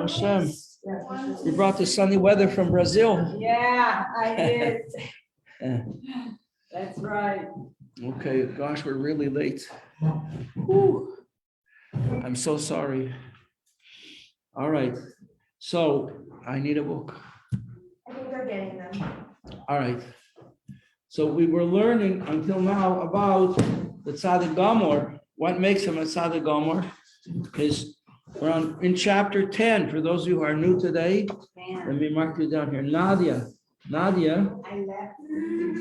Hashem. You brought the sunny weather from Brazil. Yeah, I did. That's right. Okay, gosh, we're really late. Whew. I'm so sorry. All right, so I need a book. I think they're getting them. All right. So we were learning until now about the Tzaddik Gomor. What makes him a Tzaddik Gomor is we're in chapter 10. For those of you who are new today, let me mark you down here. Nadia, I left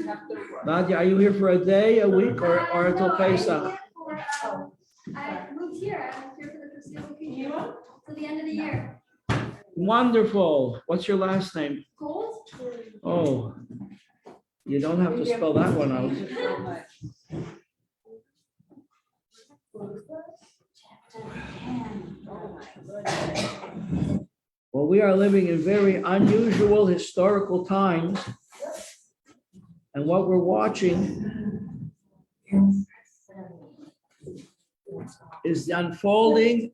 chapter 1. Nadia, are you here for a day, a week, or until Pesach? I moved here. I moved here for the foreseeable future. Till the end of the year. Wonderful. What's your last name? Gold? Oh, you don't have to spell that one out. Well, we are living in very unusual historical times. And what we're watching is the unfolding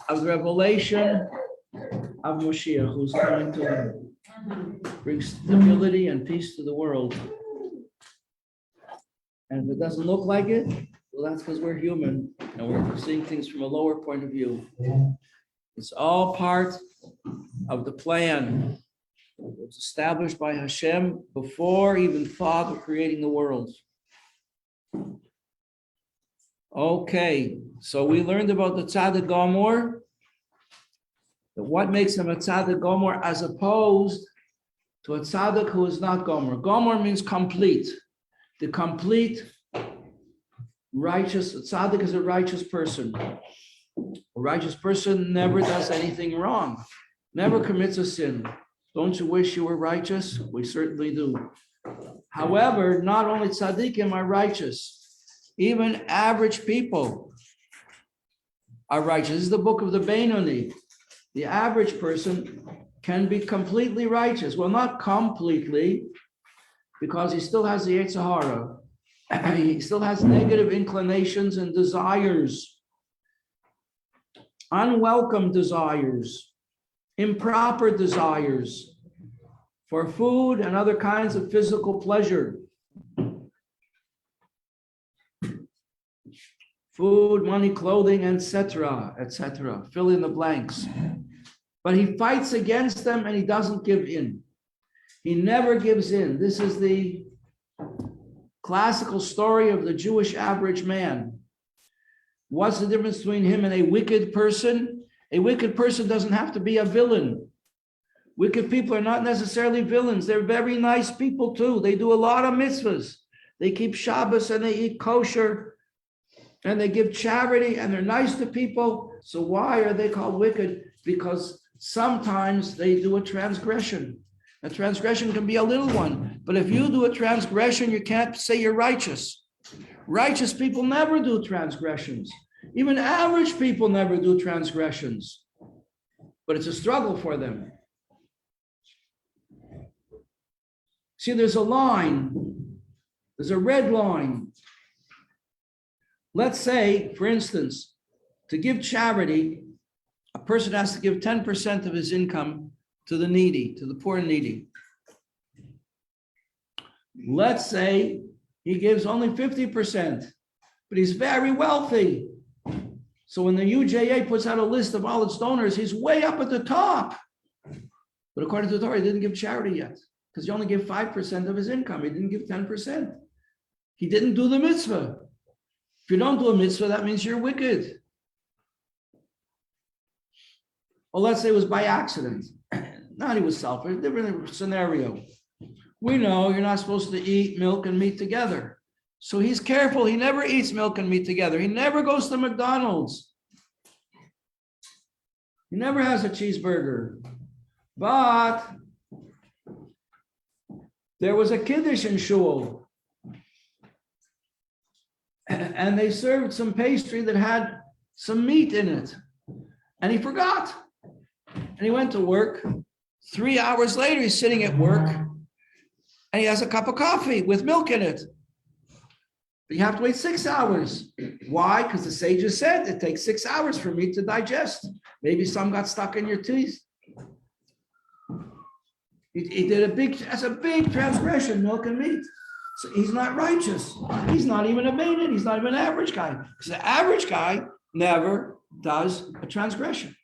of the revelation of Moshiach, who's coming to bring stability and peace to the world. And if it doesn't look like it, well, that's because we're human and we're seeing things from a lower point of view. It's all part of the plan. It was established by Hashem before even thought of creating the world. Okay, so we learned about the Tzaddik Gomor. What makes him a Tzaddik Gomor as opposed to a Tzaddik who is not Gomor. Gomor means complete. The complete righteous, Tzaddik is a righteous person. A righteous person never does anything wrong, never commits a sin. Don't you wish you were righteous? We certainly do. However, not only tzaddikim are righteous, even average people are righteous. This is the book of the Beinoni. The average person can be completely righteous. Well, not completely, because he still has the Yetzer Hara. He still has negative inclinations and desires, unwelcome desires, improper desires for food and other kinds of physical pleasure. Food, money, clothing, etc., etc. Fill in the blanks. But he fights against them and he doesn't give in. He never gives in. This is the classical story of the Jewish average man. What's the difference between him and a wicked person? A wicked person doesn't have to be a villain. Wicked people are not necessarily villains. They're very nice people too. They do a lot of mitzvahs. They keep Shabbos and they eat kosher and they give charity and they're nice to people. So why are they called wicked? Because sometimes they do a transgression. A transgression can be a little one, but if you do a transgression, you can't say you're righteous. Righteous people never do transgressions. Even average people never do transgressions, but it's a struggle for them. See, there's a line, there's a red line. Let's say, for instance, to give charity, a person has to give 10% of his income to the needy, to the poor and needy. Let's say he gives only 50%, but he's very wealthy. So when the UJA puts out a list of all its donors, he's way up at the top. But according to the Torah, he didn't give charity yet because he only gave 5% of his income. He didn't give 10%. He didn't do the mitzvah. If you don't do a mitzvah, that means you're wicked. Well, let's say it was by accident. Not he was selfish, different scenario. We know you're not supposed to eat milk and meat together. So he's careful. He never eats milk and meat together. He never goes to McDonald's. He never has a cheeseburger. But there was a kiddush in shul. And they served some pastry that had some meat in it. And he forgot. And he went to work. 3 hours later, he's sitting at work. And he has a cup of coffee with milk in it. But you have to wait 6 hours. Why? Because the sages said it takes 6 hours for meat to digest. Maybe some got stuck in your teeth. He did that's a big transgression, milk and meat. So he's not righteous. He's not even a Beinoni. He's not even an average guy. Because the average guy never does a transgression.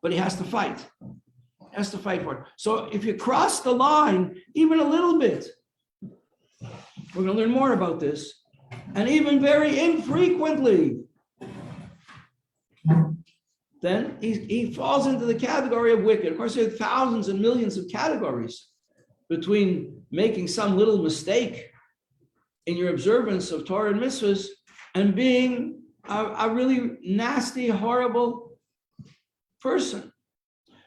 But he has to fight. He has to fight for it. So if you cross the line, even a little bit, we're going to learn more about this, and even very infrequently, then he falls into the category of wicked. Of course, there are thousands and millions of categories between making some little mistake in your observance of Torah and mitzvahs and being a really nasty, horrible person.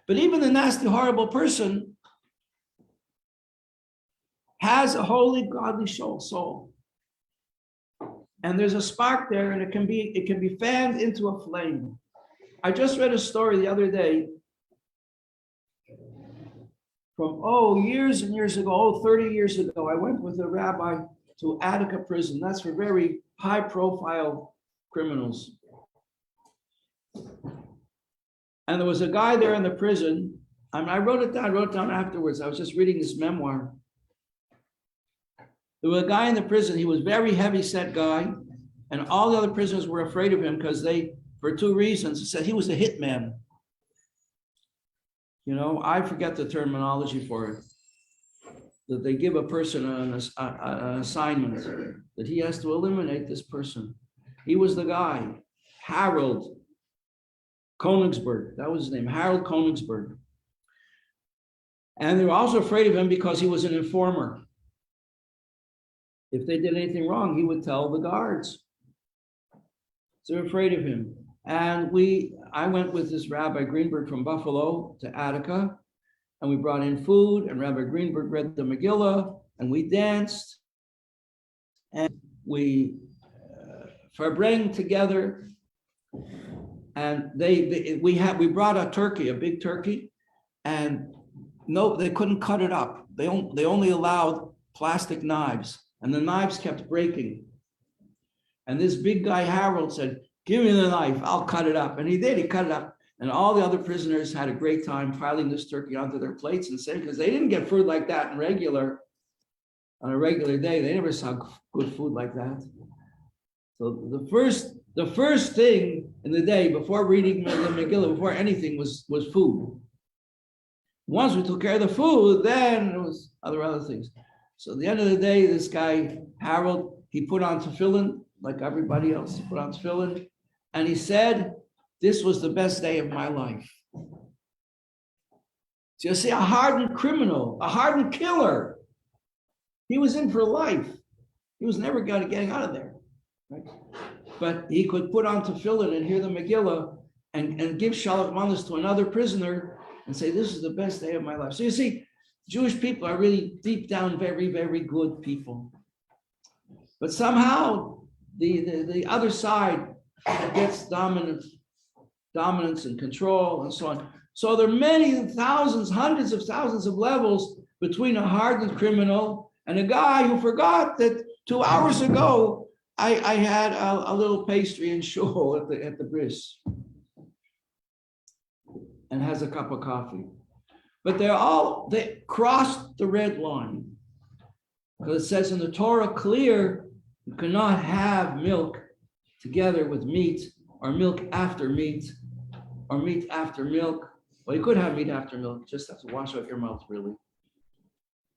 But even the nasty, horrible person has a holy, godly soul. And there's a spark there, and it can be fanned into a flame. I just read a story the other day from, years and years ago, 30 years ago. I went with a rabbi to Attica prison. That's for very high-profile criminals. And there was a guy there in the prison. I wrote it down afterwards. I was just reading his memoir. There was a guy in the prison. He was a very heavy-set guy, and all the other prisoners were afraid of him because for two reasons. He said he was a hitman. You know, I forget the terminology for it. That they give a person an assignment that he has to eliminate this person. He was the guy, Harold Königsberg. That was his name, Harold Königsberg. And they were also afraid of him because he was an informer. If they did anything wrong, he would tell the guards. So they're afraid of him. And I went with this Rabbi Greenberg from Buffalo to Attica, and we brought in food, and Rabbi Greenberg read the Megillah, and we danced, and we farbrang together, and we brought a turkey, a big turkey, and no, they couldn't cut it up. They only allowed plastic knives, and the knives kept breaking. And this big guy, Harold, said, "Give me the knife, I'll cut it up." And he did, he cut it up. And all the other prisoners had a great time piling this turkey onto their plates and saying, because they didn't get food like that on a regular day. They never saw good food like that. So the first thing in the day before reading the Megillah, before anything was food. Once we took care of the food, then it was other things. So at the end of the day, this guy, Harold, he put on tefillin, like everybody else, he put on tefillin, and he said, "This was the best day of my life." So you see, a hardened criminal, a hardened killer, he was in for life. He was never getting out of there, right? But he could put on tefillin and hear the Megillah and give Shalach Manos to another prisoner and say, "This is the best day of my life." So you see, Jewish people are really deep down very, very good people. But somehow the other side gets dominance and control and so on. So there are many thousands, hundreds of thousands of levels between a hardened criminal and a guy who forgot that 2 hours ago I had a little pastry and shul at the bris and has a cup of coffee. But they crossed the red line. Because it says in the Torah clear, you cannot have milk together with meat, or milk after meat, or meat after milk. Well, you could have meat after milk, you just have to wash out your mouth, really.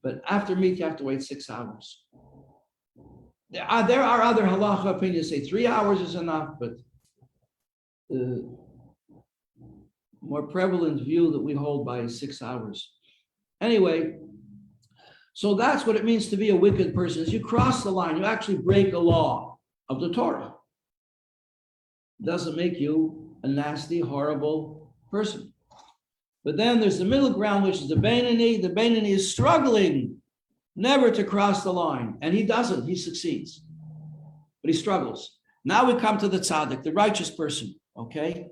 But after meat, you have to wait 6 hours. There are other halacha opinions say 3 hours is enough, but the more prevalent view that we hold by is 6 hours. Anyway, so that's what it means to be a wicked person. Is you cross the line, you actually break a law of the Torah. It doesn't make you a nasty, horrible person. But then there's the middle ground, which is the Beinoni. The Beinoni is struggling never to cross the line. And he doesn't, he succeeds. But he struggles. Now we come to the tzaddik, the righteous person, okay?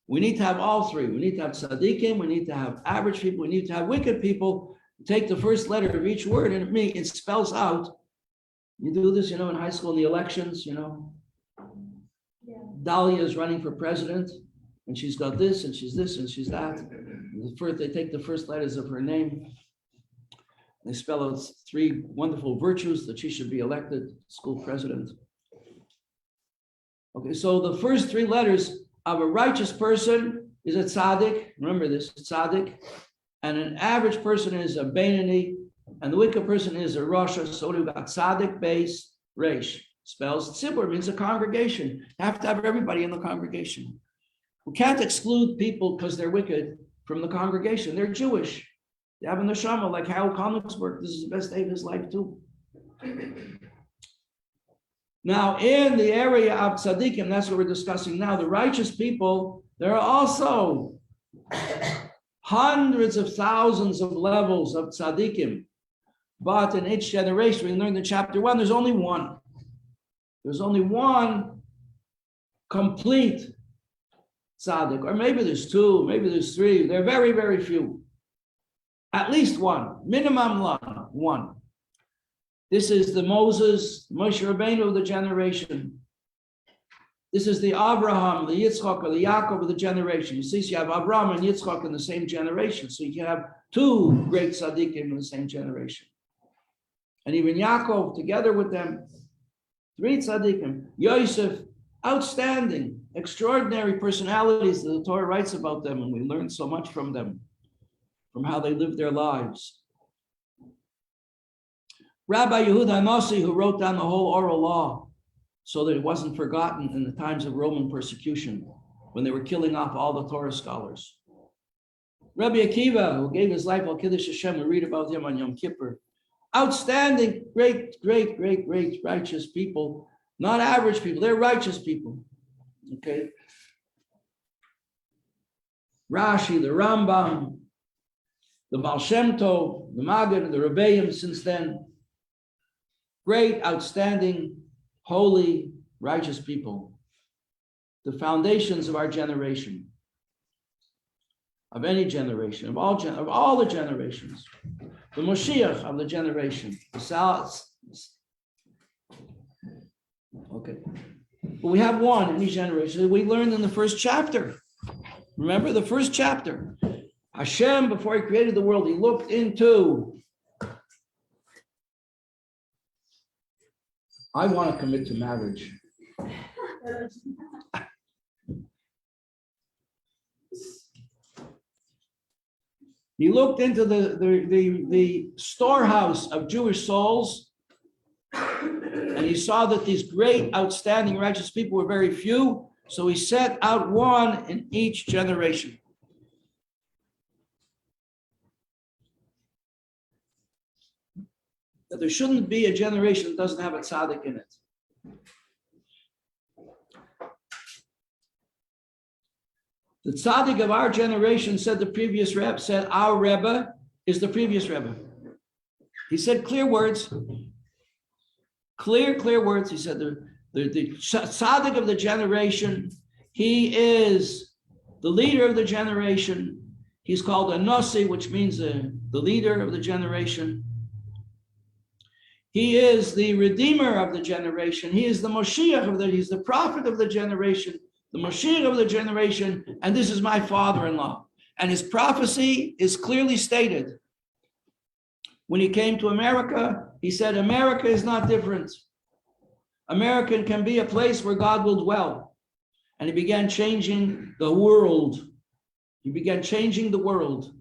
We need to have all three. We need to have tzaddikim, we need to have average people, we need to have wicked people. Take the first letter of each word, and it spells out You do this, in high school in the elections, Yeah. Dahlia is running for president, and she's got this, and she's this, and she's that. They take the first letters of her name. They spell out 3 wonderful virtues that she should be elected school president. Okay, so the first 3 letters of a righteous person is a tzaddik. Remember this, tzaddik. And an average person is a Beinani, and the wicked person is a Rasha. So we've got tzaddik, base, resh. Spells simple, it means a congregation. You have to have everybody in the congregation. We can't exclude people because they're wicked from the congregation. They're Jewish. They have a neshama like Harold Konigsberg. This is the best day of his life too. Now, in the area of tzaddikim, that's what we're discussing now. The righteous people, there are also hundreds of thousands of levels of tzaddikim. But in each generation, we learned in chapter 1, there's only one. There's only one complete tzaddik, or maybe there's 2, maybe there's 3. They're very, very few. At least one, minimum one. This is the Moshe Rabbeinu of the generation. This is the Abraham, the Yitzchak, or the Yaakov of the generation. You see, so you have Abraham and Yitzchak in the same generation. So you can have 2 great tzaddikim in the same generation. And even Yaakov, together with them, 3 tzaddikim. Yosef, outstanding, extraordinary personalities that the Torah writes about them, and we learn so much from them, from how they lived their lives. Rabbi Yehuda Nossi, who wrote down the whole oral law so that it wasn't forgotten in the times of Roman persecution when they were killing off all the Torah scholars. Rabbi Akiva, who gave his life al Kiddush Hashem, we read about him on Yom Kippur. Outstanding, great righteous people, not average people, they're righteous people. Okay. Rashi, the Rambam, the Baal Shem Tov, the Maggid, the Rebbeim since then. Great, outstanding, holy, righteous people. The foundations of our generation. Of any generation, of all the generations. The Moshiach of the generation. Okay. But we have one in each generation. We learned in the first chapter. Remember the first chapter. Hashem, before he created the world, he looked into. I want to commit to marriage. He looked into the storehouse of Jewish souls, and he saw that these great, outstanding, righteous people were very few. So he set out one in each generation. That there shouldn't be a generation that doesn't have a tzaddik in it. The tzaddik of our generation, said the previous Rebbe, said our Rebbe is the previous Rebbe. He said clear words. Clear words. He said the tzaddik of the generation, he is the leader of the generation. He's called a Nasi, which means the leader of the generation. He is the redeemer of the generation. He is the Moshiach he's the prophet of the generation, the Moshiach of the generation, and this is my father-in-law. And his prophecy is clearly stated. When he came to America, he said, America is not different. America can be a place where God will dwell. And he began changing the world. He began changing the world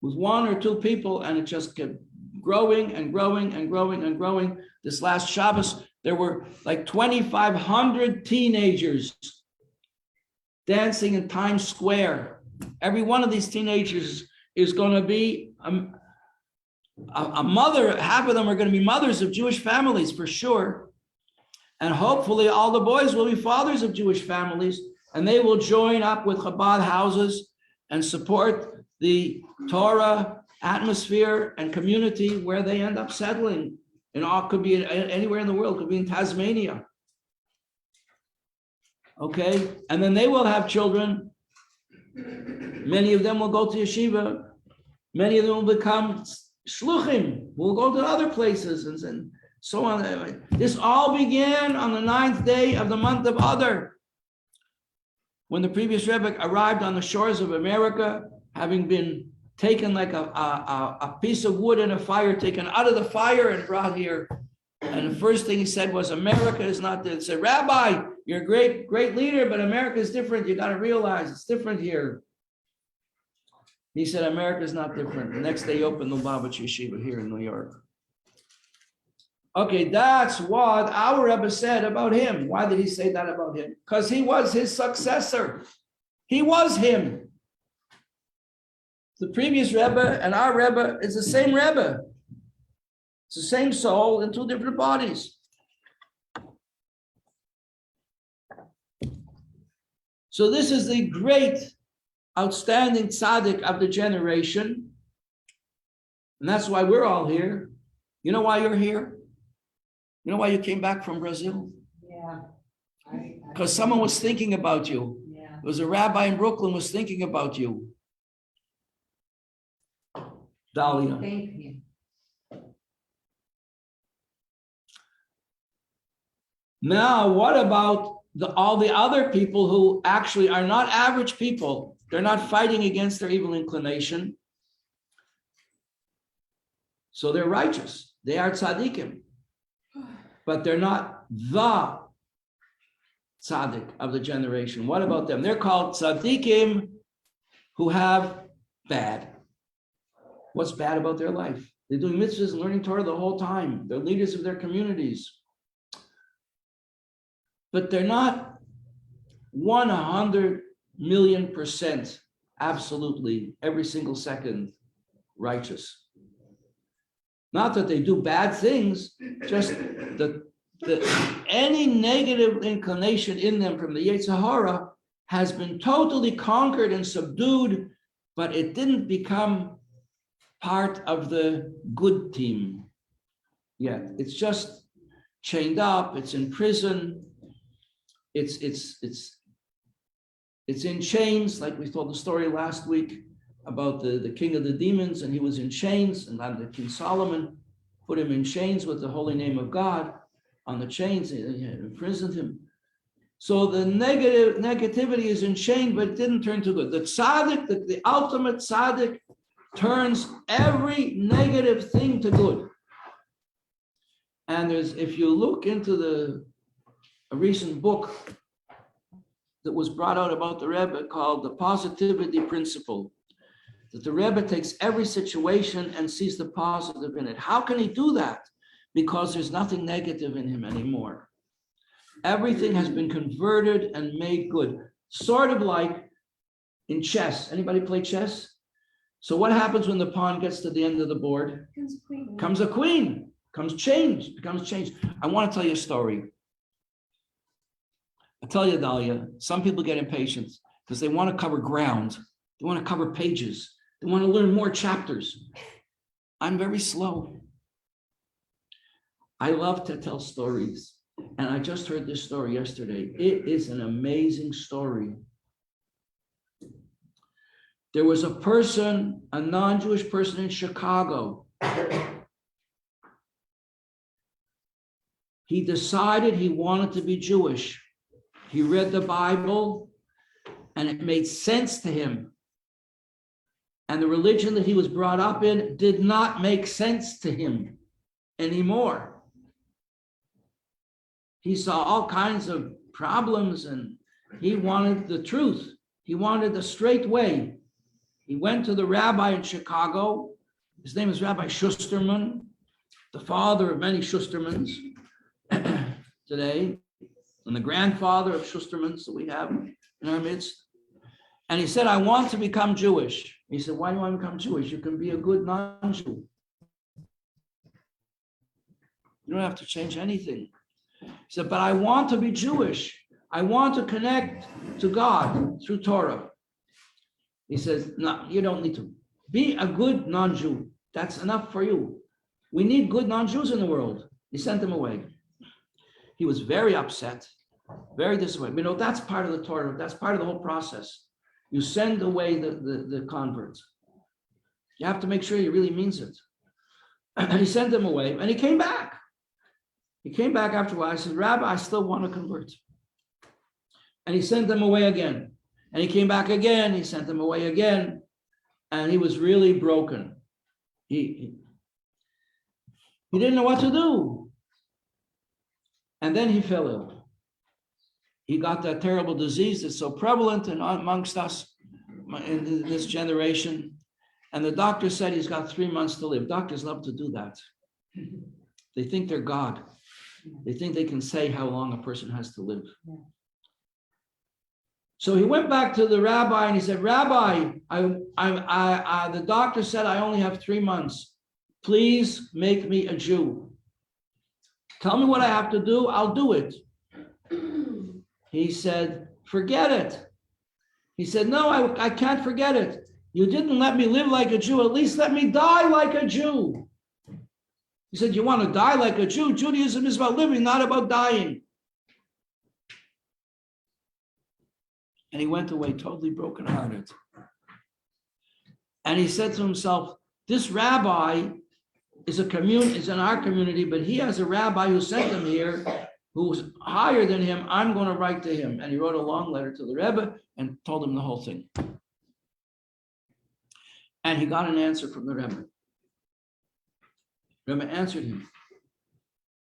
with 1 or 2 people, and it just kept growing and growing and growing and growing. This last Shabbos, there were like 2,500 teenagers dancing in Times Square. Every one of these teenagers is going to be a mother. Half of them are going to be mothers of Jewish families for sure. And hopefully all the boys will be fathers of Jewish families, and they will join up with Chabad houses and support the Torah atmosphere and community where they end up settling. Could be anywhere in the world, could be in Tasmania. Okay, and then they will have children. Many of them will go to yeshiva. Many of them will become shluchim will go to other places and so on. This all began on the 9th day of the month of Adar, when the previous Rebbe arrived on the shores of America, having been taken like a piece of wood in a fire, taken out of the fire and brought here. And the first thing he said was, America is not there. He said, Rabbi, you're a great leader, but America is different. You got to realize it's different here. He said, America is not different. The next day he opened the Lubavitch Yeshiva here in New York. Okay, that's what our Rebbe said about him. Why did he say that about him? Because he was his successor. He was him. The previous Rebbe and our Rebbe is the same Rebbe. It's the same soul in two different bodies. So this is the great, outstanding tzaddik of the generation. And that's why we're all here. You know why you're here? You know why you came back from Brazil? Yeah. Because someone was thinking about you. Yeah. There was a rabbi in Brooklyn was thinking about you. Dahlia. Thank you. Now, what about all the other people who actually are not average people? They're not fighting against their evil inclination. So they're righteous. They are tzaddikim. But they're not the tzaddik of the generation. What about them? They're called tzaddikim who have bad. What's bad about their life? They're doing mitzvahs and learning Torah the whole time. They're leaders of their communities. But they're not 100,000,000% absolutely every single second righteous. Not that they do bad things, just any negative inclination in them from the Yetzer Hara has been totally conquered and subdued, but it didn't become part of the good team yet. It's just chained up, it's in prison, it's in chains, like we told the story last week about the king of the demons, and he was in chains, and then the King Solomon put him in chains with the holy name of God on the chains, and imprisoned him. So the negativity is enchained, but it didn't turn to good. The tzaddik, the ultimate tzaddik, turns every negative thing to good. And if you look into a recent book that was brought out about the Rebbe called The Positivity Principle, that the Rebbe takes every situation and sees the positive in it. How can he do that? Because there's nothing negative in him anymore. Everything has been converted and made good. Sort of like in chess. Anybody play chess? So what happens when the pawn gets to the end of the board? Comes a queen. Becomes change. I want to tell you a story. I tell you, Dahlia, some people get impatient because they want to cover ground. They want to cover pages. They want to learn more chapters. I'm very slow. I love to tell stories. And I just heard this story yesterday. It is an amazing story. There was a person, a non-Jewish person in Chicago. He decided he wanted to be Jewish. He read the Bible and it made sense to him. And the religion that he was brought up in did not make sense to him anymore. He saw all kinds of problems and he wanted the truth. He wanted the straight way. He went to the rabbi in Chicago. His name is Rabbi Schusterman, the father of many Schustermans today, and the grandfather of Schustermans that we have in our midst. And he said, I want to become Jewish. He said, why do you want to become Jewish? You can be a good non-Jew. You don't have to change anything. He said, but I want to be Jewish. I want to connect to God through Torah. He says, no, you don't need to. Be a good non-Jew. That's enough for you. We need good non-Jews in the world. He sent them away. He was very upset, very disappointed. You know, that's part of the Torah. That's part of the whole process. You send away the converts. You have to make sure he really means it. And he sent him away, and he came back. He came back after a while. I said, Rabbi, I still want to convert. And he sent them away again. And he came back again. He sent them away again. And he was really broken. He didn't know what to do. And then he fell ill. He got that terrible disease that's so prevalent amongst us in this generation. And the doctor said he's got 3 months to live. Doctors love to do that. They think they're God. They think they can say how long a person has to live. So he went back to the rabbi and he said, Rabbi, the doctor said I only have 3 months. Please make me a Jew. Tell me what I have to do. I'll do it. He said, forget it. He said, no, I can't forget it. You didn't let me live like a Jew. At least let me die like a Jew. He said, you want to die like a Jew? Judaism is about living, not about dying. And he went away totally brokenhearted. And he said to himself, this rabbi is in our community, but he has a rabbi who sent him here, who's higher than him. I'm going to write to him. And he wrote a long letter to the Rebbe and told him the whole thing. And he got an answer from the Rebbe. The Rebbe answered him.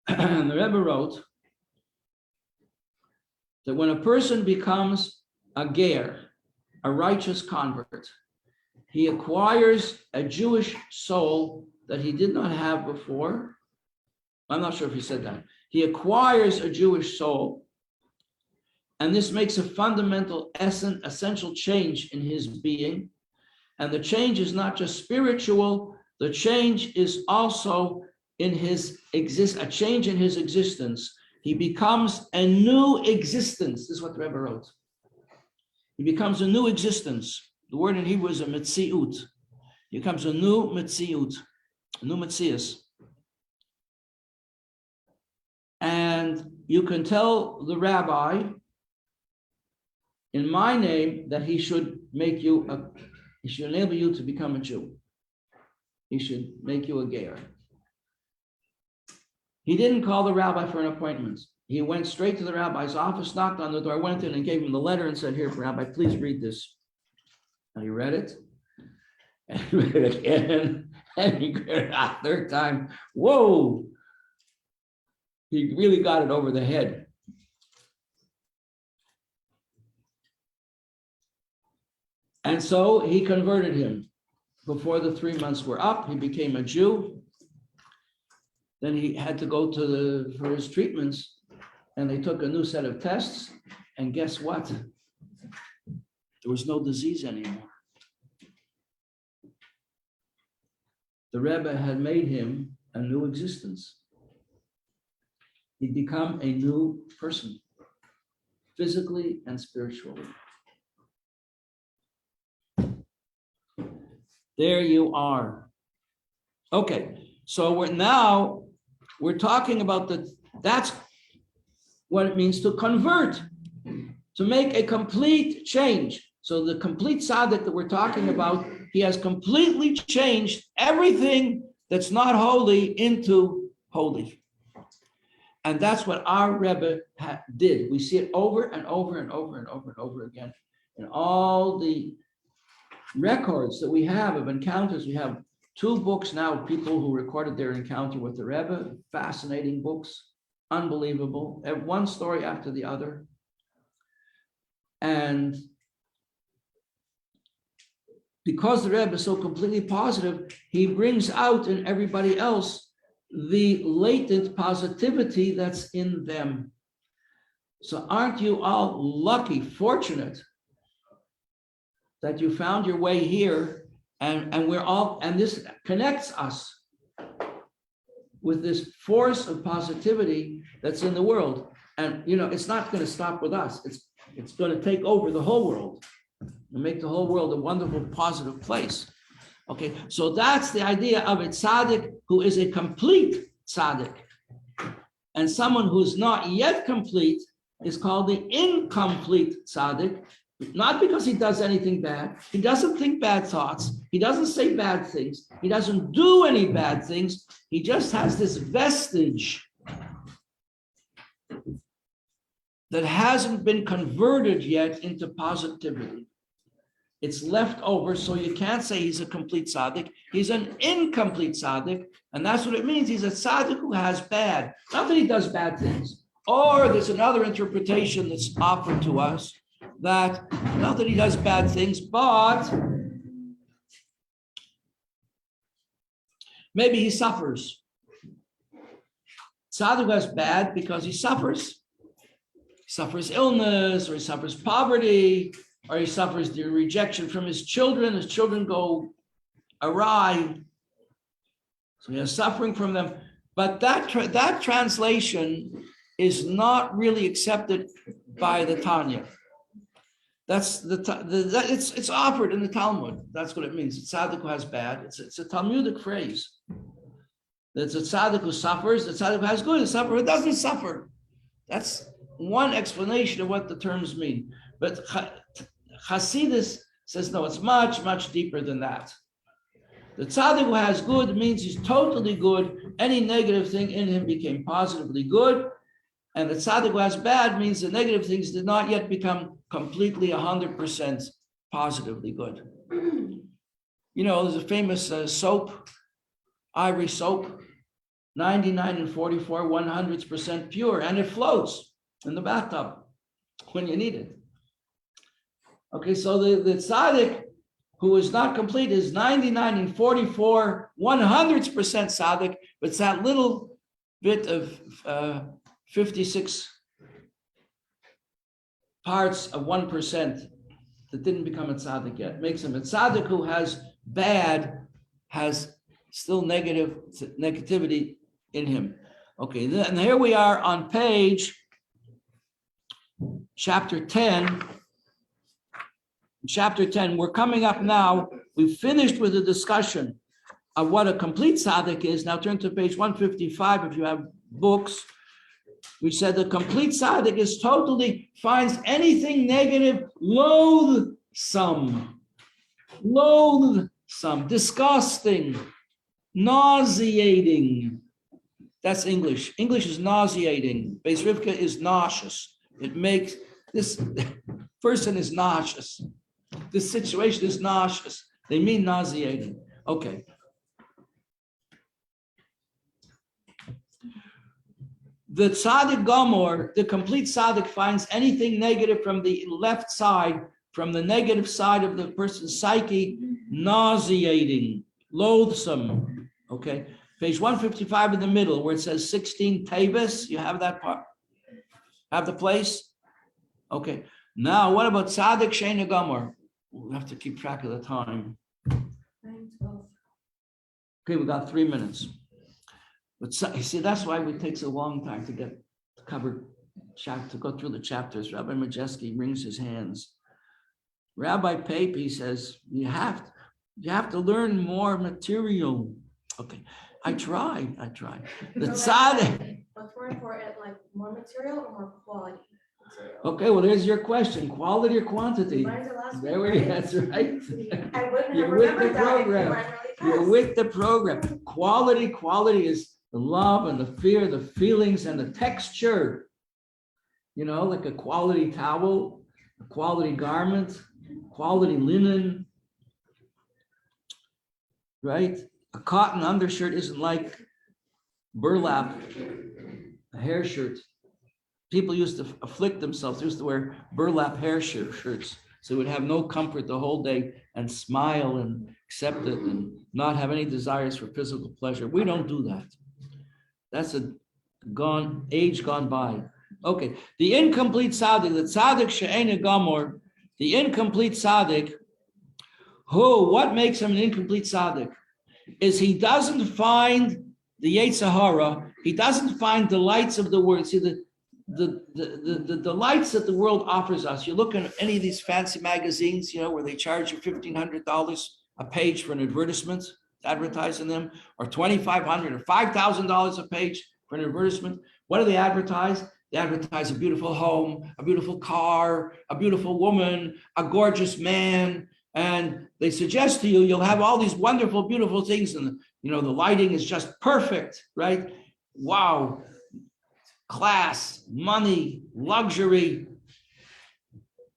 And the Rebbe wrote that when a person becomes a ger, a righteous convert, he acquires a Jewish soul that he did not have before. I'm not sure if he said that. He acquires a Jewish soul, and this makes a fundamental, essential change in his being. And the change is not just spiritual, the change is also in a change in his existence. He becomes a new existence. This is what the Rebbe wrote. He becomes a new existence. The word in Hebrew is a metziut. He becomes a new metziut, a new metzius. And you can tell the rabbi in my name that he should he should enable you to become a Jew. He should make you a ger. He didn't call the rabbi for an appointment. He went straight to the rabbi's office, knocked on the door, went in and gave him the letter and said, here, Rabbi, please read this. And he read it. And he read it again. And he read it a third time. Whoa! He really got it over the head. And so he converted him. Before the 3 months were up, he became a Jew. Then he had to go for his treatments, and they took a new set of tests. And guess what? There was no disease anymore. The Rebbe had made him a new existence. He'd become a new person, physically and spiritually. There you are. Okay, so we're talking about that's what it means to convert, to make a complete change. So the complete Sadiq that we're talking about, he has completely changed everything that's not holy into holy. And that's what our Rebbe did. We see it over and over and over and over and over again in all the records that we have of encounters. We have 2 books now of people who recorded their encounter with the Rebbe. Fascinating books, unbelievable. One story after the other. And because the Rebbe is so completely positive, he brings out in everybody else the latent positivity that's in them. So aren't you all lucky, fortunate that you found your way here, and we're all, and this connects us with this force of positivity that's in the world. And it's not going to stop with us. It's going to take over the whole world and make the whole world a wonderful, positive place. Okay, so that's the idea of a tzaddik who is a complete tzaddik. And someone who's not yet complete is called the incomplete tzaddik, Not because he does anything bad. He doesn't think bad thoughts. He doesn't say bad things. He doesn't do any bad things. He just has this vestige that hasn't been converted yet into positivity. It's left over, so you can't say he's a complete tzaddik. He's an incomplete tzaddik, and that's what it means. He's a tzaddik who has bad. Not that he does bad things. Or there's another interpretation that's offered to us, that not that he does bad things, but maybe he suffers. Tzaddik has bad because he suffers. He suffers illness, or he suffers poverty, or he suffers the rejection from his children. His children go awry. So he has suffering from them. But that translation is not really accepted by the Tanya. That's it's offered in the Talmud. That's what it means. It's tzaddik who has bad. It's a Talmudic phrase. It's a tzaddik who suffers. A tzaddik who has good. A sufferer who doesn't suffer. That's one explanation of what the terms mean. But Hasidus says no. It's much, much deeper than that. The tzaddik who has good means he's totally good. Any negative thing in him became positively good. And the tzaddik who has bad means the negative things did not yet become completely 100% positively good. You know, there's a famous soap, ivory soap, 99 and 44, 100% pure, and it floats in the bathtub when you need it. Okay, so the tzaddik who is not complete is 99 and 44, 100% tzaddik, but it's that little bit of 56 parts of 1% that didn't become a tzaddik yet. Makes him a tzaddik who has bad, has still negativity in him. Okay, and here we are on page chapter 10. Chapter 10, we're coming up now. We've finished with the discussion of what a complete tzaddik is. Now turn to page 155 if you have books. We said the complete tzaddik is totally, finds anything negative loathsome, disgusting, nauseating. That's English. English is nauseating. Beis Rivka is nauseous. It makes, this person is nauseous. This situation is nauseous. They mean nauseating. Okay. The tzaddik gomor, the complete tzaddik, finds anything negative from the left side, from the negative side of the person's psyche, nauseating, loathsome. Okay, page 155 in the middle, where it says 16 tavis. You have that part? Have the place? Okay. Now, what about tzaddik sheina gomor? We'll have to keep track of the time. Okay, we got 3 minutes. But you see, that's why it takes a long time to cover, to go through the chapters. Rabbi Majeski wrings his hands. Rabbi Pape, he says, you have to learn more material. Okay, I tried. The tzaddik. What's more important, like more material or more quality? Okay, well, there's your question: quality or quantity? There we go. That's right. I wouldn't You're have with the remembered that if you program. went really fast. You're with the program. Quality is the love and the fear, the feelings and the texture. You know, like a quality towel, a quality garment, quality linen, right? A cotton undershirt isn't like burlap, a hair shirt. People used to afflict themselves. They used to wear burlap hair shirts, so they would have no comfort the whole day and smile and accept it and not have any desires for physical pleasure. We don't do that. That's a age gone by. Okay, the incomplete tzaddik, the tzaddik she'ena gomor, the incomplete tzaddik, what makes him an incomplete tzaddik is he doesn't find the Yetzer Hara, he doesn't find delights of the world. See, the delights that the world offers us. You look at any of these fancy magazines, you know, where they charge you $1,500 a page for an advertisement, advertising them, or $2,500 or $5,000 a page for an advertisement. What do they advertise? They advertise a beautiful home, a beautiful car, a beautiful woman, a gorgeous man, and they suggest to you, you'll have all these wonderful, beautiful things, and the lighting is just perfect, right? Wow, class, money, luxury.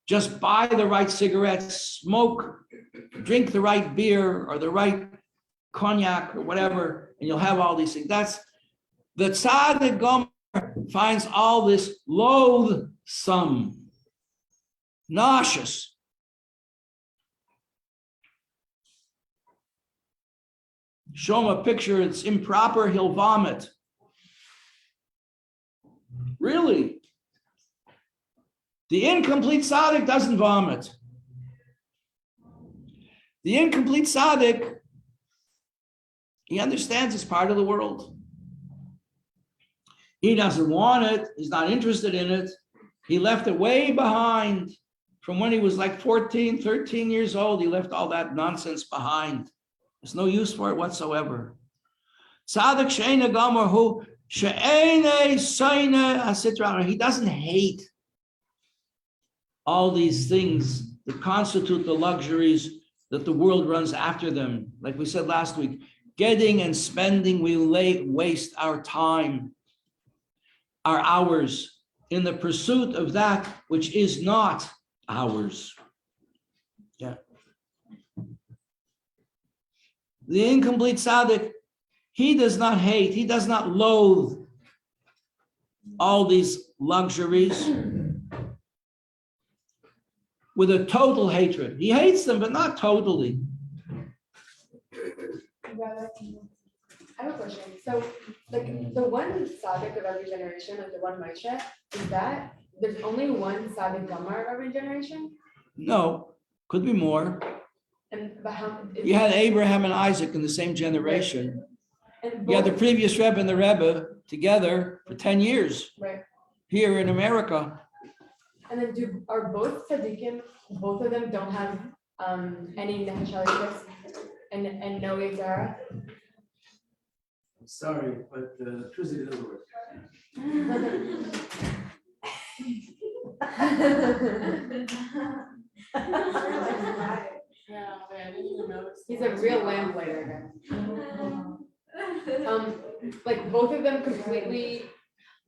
Just buy the right cigarettes, smoke, drink the right beer or the right cognac or whatever, and you'll have all these things. That's the Tzaddik Gomer finds all this loathsome, nauseous. Show him a picture, it's improper, he'll vomit. Really? The incomplete Sadiq doesn't vomit. The incomplete Sadiq, he understands it's part of the world. He doesn't want it. He's not interested in it. He left it way behind. From when he was like 14, 13 years old, he left all that nonsense behind. There's no use for it whatsoever. Tzaddik she'ena gomer hu she'ene soine hasitra. He doesn't hate all these things that constitute the luxuries that the world runs after them. Like we said last week, getting and spending, we waste our time, our hours in the pursuit of that which is not ours. Yeah. The incomplete Sadiq, he does not hate, he does not loathe all these luxuries with a total hatred. He hates them, but not totally. I have a question. So, like the one Sadiq of every generation, like the one Moshe, is that there's only one Sadiq Gomer of every generation? No, could be more. And but how? You had Abraham and Isaac in the same generation. And You had the both, previous Rebbe and the Rebbe together for 10 years right. here in America. And then are both Sadiqim, both of them don't have any Nefesh and no Adar I? Sorry, but the truth doesn't work. He's a real lamplighter. Like both of them completely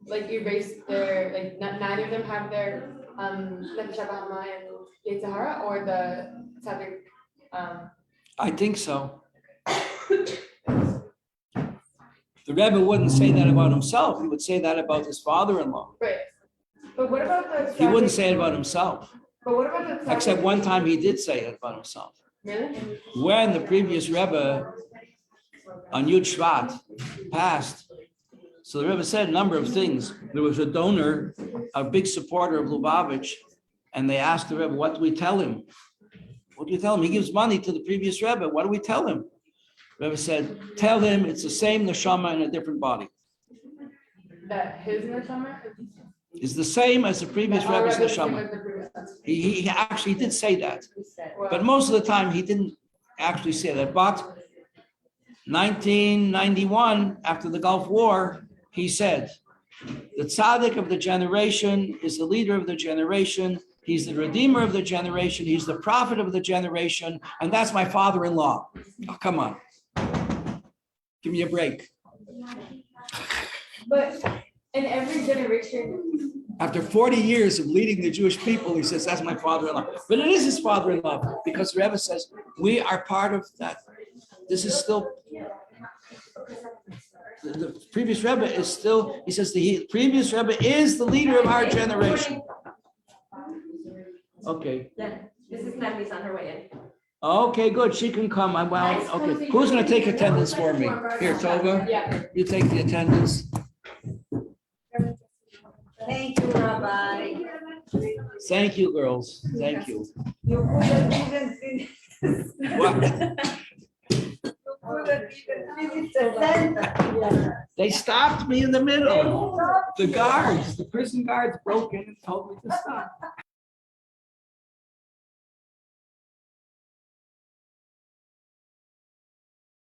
like erase their neither of them have their Nefesh Bahama and Yetzer Hara, or the Tzaddik. I think so. The Rebbe wouldn't say that about himself. He would say that about his father-in-law. Right. But what about the He wouldn't Tzaddik- say it about himself. But what about the Tzaddik- Except one time he did say it about himself. Really? When the previous Rebbe on Yud Shvat passed, so the Rebbe said a number of things. There was a donor, a big supporter of Lubavitch, and they asked the Rebbe, what do we tell him? What do you tell him? He gives money to the previous Rebbe. What do we tell him? The Rebbe said, tell him it's the same neshama in a different body. That his neshama It's the same as the previous that our Rebbe's Rebbe is the same neshama. as the previous one. He actually did say that, Well, but most of the time he didn't actually say that. But 1991, after the Gulf War, he said, the tzaddik of the generation is the leader of the generation. He's the redeemer of the generation. He's the prophet of the generation. And that's my father-in-law. Oh, come on. Give me a break. But in every generation, After 40 years of leading the Jewish people, he says, that's my father-in-law. But it is his father-in-law, because the Rebbe says, we are part of that. This is still, the previous Rebbe is still, he says, the previous Rebbe is the leader of our generation. Okay. Mrs. Nemi's on her way in. Okay, good. She can come. Okay. Who's going to take attendance for me? Here, Tova, yeah. you take the attendance. Thank you, Rabbi. Thank you, girls. Thank you. You couldn't even finish. What? You couldn't even finish the sentence. They stopped me in the middle. The guards, the prison guards broke in and told me to stop.